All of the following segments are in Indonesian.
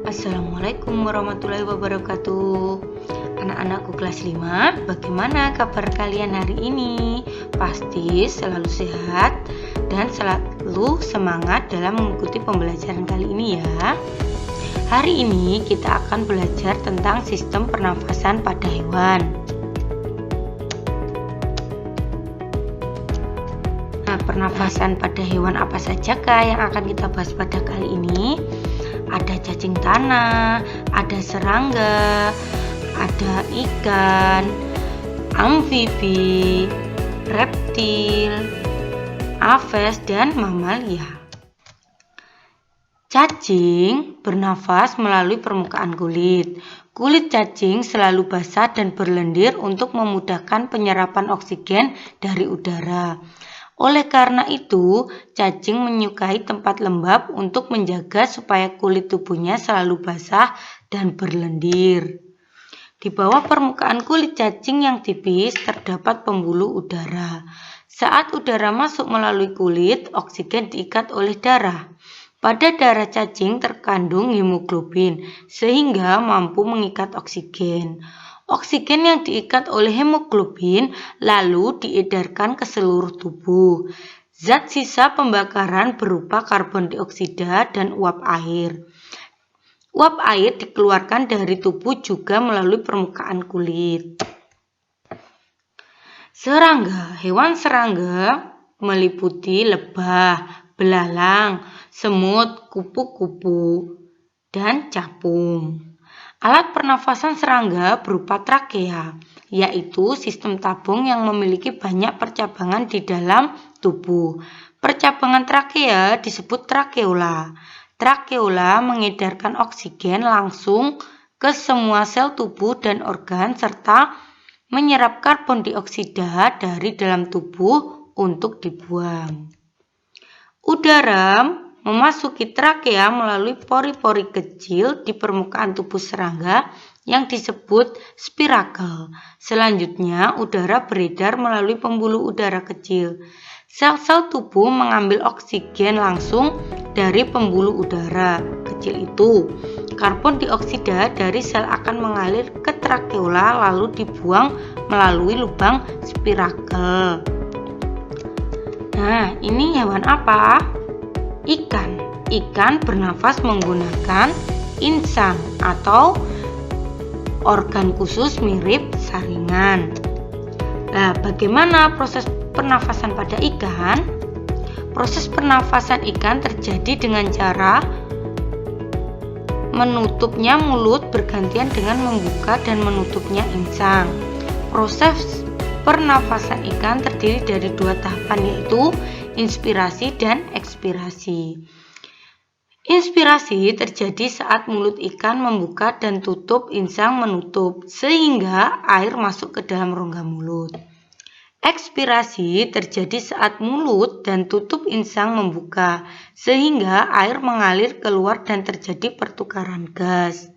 Assalamualaikum warahmatullahi wabarakatuh. Anak-anakku kelas 5, bagaimana kabar kalian hari ini? Pasti selalu sehat dan selalu semangat dalam mengikuti pembelajaran kali ini ya. Hari ini kita akan belajar tentang sistem pernafasan pada hewan. Nah, pernafasan pada hewan apa sajakah yang akan kita bahas pada kali ini? Ada cacing tanah, ada serangga, ada ikan, amfibi, reptil, aves, dan mamalia. Cacing bernafas melalui permukaan kulit. Kulit cacing selalu basah dan berlendir untuk memudahkan penyerapan oksigen dari udara. Oleh karena itu, cacing menyukai tempat lembab untuk menjaga supaya kulit tubuhnya selalu basah dan berlendir. Di bawah permukaan kulit cacing yang tipis terdapat pembuluh udara. Saat udara masuk melalui kulit, oksigen diikat oleh darah. Pada darah cacing terkandung hemoglobin, sehingga mampu mengikat oksigen. Oksigen yang diikat oleh hemoglobin lalu diedarkan ke seluruh tubuh. Zat sisa pembakaran berupa karbon dioksida dan uap air. Uap air dikeluarkan dari tubuh juga melalui permukaan kulit. Serangga. Hewan serangga meliputi lebah, belalang, semut, kupu-kupu, dan capung. Alat pernafasan serangga berupa trakea, yaitu sistem tabung yang memiliki banyak percabangan di dalam tubuh. Percabangan trakea disebut trakeola. Trakeola mengedarkan oksigen langsung ke semua sel tubuh dan organ serta menyerap karbon dioksida dari dalam tubuh untuk dibuang. Udara memasuki trakea melalui pori-pori kecil di permukaan tubuh serangga yang disebut spirakel. Selanjutnya, udara beredar melalui pembuluh udara kecil. Sel-sel tubuh mengambil oksigen langsung dari pembuluh udara kecil itu. Karbon dioksida dari sel akan mengalir ke trakeola lalu dibuang melalui lubang spirakel. Nah, ini hewan apa? Ikan. Ikan bernafas menggunakan insang atau organ khusus mirip saringan. Nah, bagaimana proses pernafasan pada ikan? Proses pernafasan ikan terjadi dengan cara menutupnya mulut bergantian dengan membuka dan menutupnya insang. Proses pernafasan ikan terdiri dari dua tahapan, yaitu inspirasi dan ekspirasi. Inspirasi terjadi saat mulut ikan membuka dan tutup insang menutup, sehingga air masuk ke dalam rongga mulut. Ekspirasi terjadi saat mulut dan tutup insang membuka, sehingga air mengalir keluar dan terjadi pertukaran gas.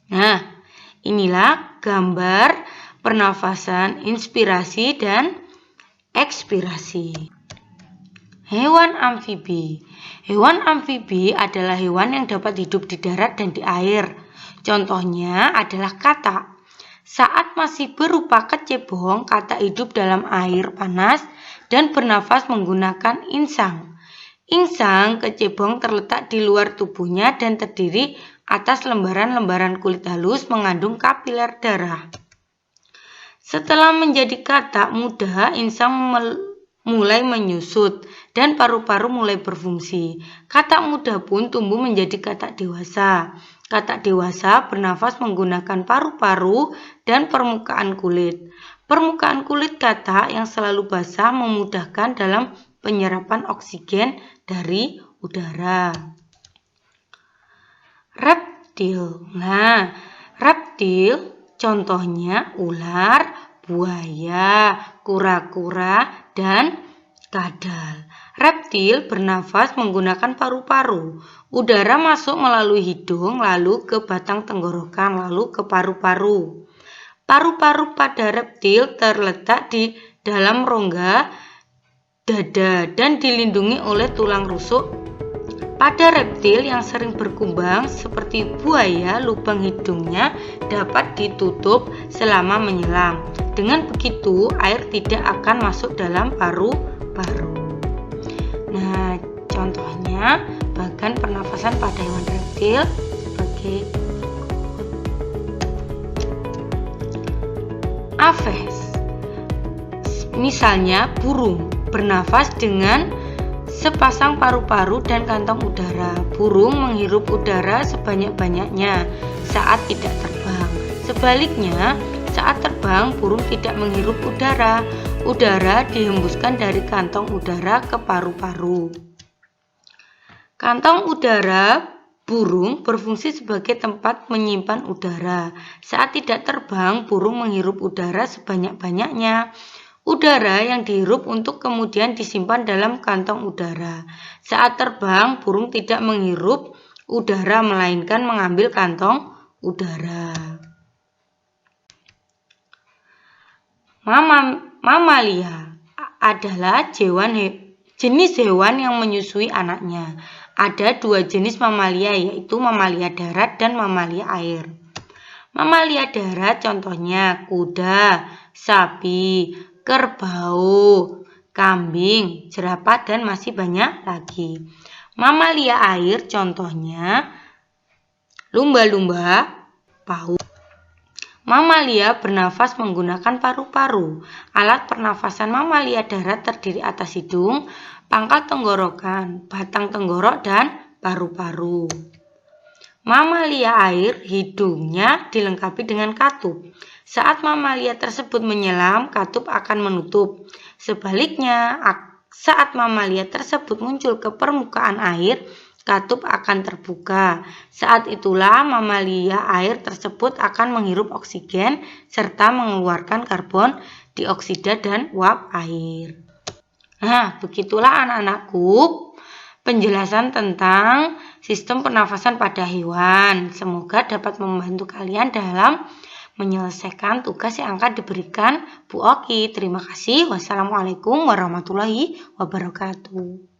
Nah, inilah gambar pernafasan inspirasi dan ekspirasi. Hewan amfibi. Hewan amfibi adalah hewan yang dapat hidup di darat dan di air. Contohnya adalah katak. Saat masih berupa kecebong, katak hidup dalam air panas dan bernafas menggunakan insang. Insang kecebong terletak di luar tubuhnya dan terdiri atas lembaran-lembaran kulit halus mengandung kapiler darah. Setelah menjadi katak muda, insang mulai menyusut dan paru-paru mulai berfungsi. Katak muda pun tumbuh menjadi katak dewasa. Katak dewasa bernafas menggunakan paru-paru dan permukaan kulit. Permukaan kulit katak yang selalu basah memudahkan dalam penyerapan oksigen dari udara. Reptil. Nah, reptil contohnya ular, buaya, kura-kura, dan kadal. Reptil bernafas menggunakan paru-paru. Udara masuk melalui hidung, lalu ke batang tenggorokan, lalu ke paru-paru. Paru-paru pada reptil terletak di dalam rongga dada dan dilindungi oleh tulang rusuk Pada reptil yang sering berkumbang seperti buaya, lubang hidungnya dapat ditutup selama menyelam. Dengan begitu, air tidak akan masuk dalam paru-paru. Nah, contohnya bagan pernafasan pada hewan reptil sebagai Aves. Misalnya burung bernafas dengan sepasang paru-paru dan kantong udara. Burung menghirup udara sebanyak-banyaknya saat tidak terbang. Sebaliknya, saat terbang burung tidak menghirup udara. Udara dihembuskan dari kantong udara ke paru-paru. Kantong udara burung berfungsi sebagai tempat menyimpan udara. Saat tidak terbang, burung menghirup udara sebanyak-banyaknya. Udara yang dihirup untuk kemudian disimpan dalam kantong udara. Saat terbang, burung tidak menghirup udara melainkan mengambil kantong udara. Mamalia adalah jenis hewan yang menyusui anaknya. Ada dua jenis mamalia, yaitu mamalia darat dan mamalia air. Mamalia darat contohnya kuda, sapi, kerbau, kambing, jerapah, dan masih banyak lagi. Mamalia air contohnya lumba-lumba, paus. Mamalia bernafas menggunakan paru-paru. Alat pernafasan mamalia darat terdiri atas hidung, pangkal tenggorokan, batang tenggorok, dan paru-paru. Mamalia air hidungnya dilengkapi dengan katup. Saat mamalia tersebut menyelam, katup akan menutup. Sebaliknya, saat mamalia tersebut muncul ke permukaan air, katup akan terbuka. Saat itulah mamalia air tersebut akan menghirup oksigen serta mengeluarkan karbon dioksida dan uap air. Nah, begitulah anak-anakku penjelasan tentang sistem pernafasan pada hewan. Semoga dapat membantu kalian dalam menyelesaikan tugas yang akan diberikan Bu Oki. Terima kasih. Wassalamualaikum warahmatullahi wabarakatuh.